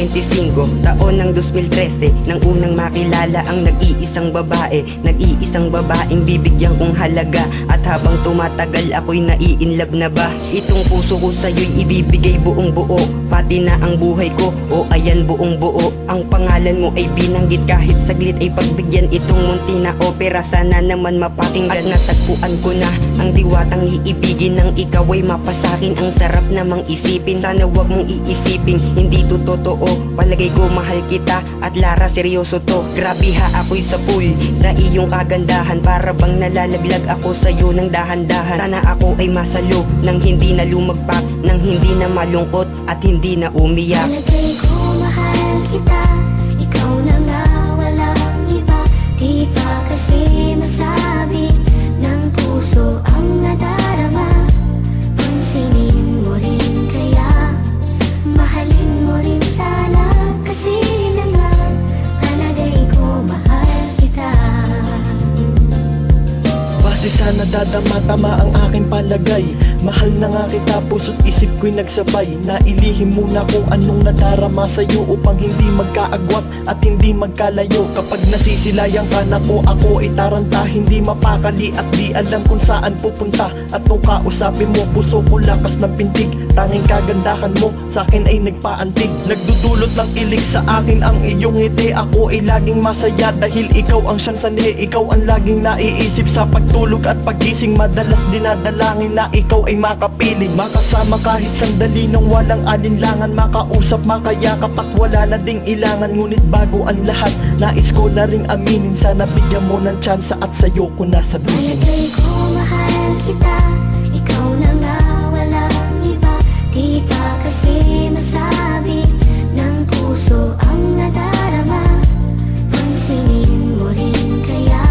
25, taon ng 2013, nang unang makilala ang nag-iisang babae. Nag-iisang babaeng bibigyan kong halaga, at habang tumatagal ako'y nai-inlove na ba? Itong puso ko sa'yo'y ibibigay buong buo, pati na ang buhay ko, o ayan buong buo. Ang pangalan mo ay binanggit, kahit saglit ay pagbigyan itong munti na opera. Sana naman mapakinggan, at natagpuan ko na ang diwatang iibigin ng ikaw ay mapasakin. Ang sarap namang isipin, sana wag mong iisipin hindi to totoo. Palagay ko mahal kita, at Lara seryoso to. Grabe ha, ako'y sa pool sa iyong kagandahan, para bang nalalaglag ako sa'yo ng dahan-dahan. Sana ako ay masalo nang hindi na lumagpak, nang hindi na malungkot at hindi na umiyak. Palagay ko mahal kita, ikaw na nga walang iba. Di pa kasi masabi ng puso ang nadarama. Pansinin mo rin kaya, mahalin mo rin sana. Kasi na nga, palagay ko mahal kita. Base sa nadadama-tama ang aking palagay, mahal na nga kita, puso't isip ko'y nagsabay. Nailihim muna kung anong nadarama sa'yo, upang hindi magkaagwat at hindi magkalayo. Kapag nasisilayan ka na ko, ako ay taranta, hindi mapakali at di alam kung saan pupunta. At kung kausapin mo, puso ko lakas ng pintig. Tanging kagandahan mo sa'kin ay nagpaantig. Nagdudulot ng ilig sa akin ang iyong ngiti. Ako ay laging masaya dahil ikaw ang siyang sanhi. Ikaw ang laging naiisip sa pagtulog at pagising. Madalas dinadalangin na ikaw ay makapiling, makasama kahit sandali nang walang alinlangan. Makausap, makayakap at wala na ding ilangan. Ngunit bago ang lahat, nais ko na ring aminin. Sana bigyan mo ng tsansa at sa'yo ko na sabihin. Palagay ko mahal kita, ikaw na nga walang iba. Di pa kasi masabi ng puso ang nadarama. Pansinin mo rin kaya,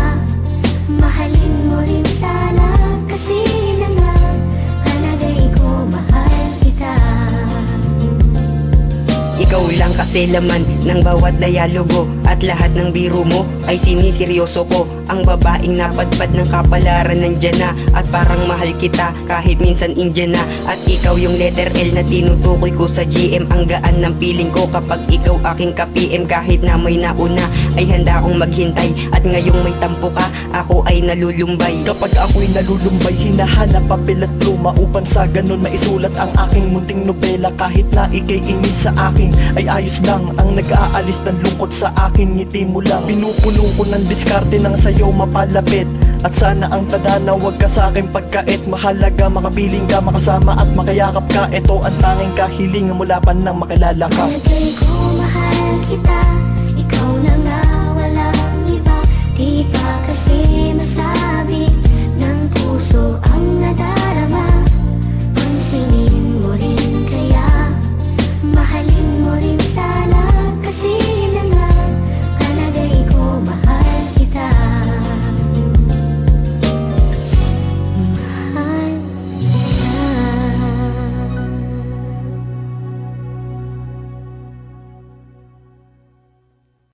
mahalin mo rin sana. Kasi na nga, palagay ko mahal kita. Ikaw lang kasi laman ng bawat dialogo, at lahat ng biro mo ay siniseryoso ko. Ang babaeng napadpad ng kapalaran nandyan na, at parang mahal kita kahit minsan Indian na. At ikaw yung letter L na tinutukoy ko sa GM. Ang gaan ng feeling ko kapag ikaw aking ka-PM. Kahit na may nauna ay handa akong maghintay, at ngayong may tampo ka, ako ay nalulumbay. Kapag ako'y nalulumbay, hinahanap papel at pluma, upang sa ganun maisulat ang aking munting nobela. Kahit na ikay inis sa akin, ay ayos lang. Ang nag-aalis ng lungkot sa akin, ngiti mo lang. Pinupuno ko ng diskarte nang sa'yo mapalapit, at sana ang tadhana wag ka sa akin pagkait. Mahalaga makapiling ka, makasama at makayakap ka. Ito ang tanging kahilingan mula pa nang makilala ka. Palagay ko mahal kita,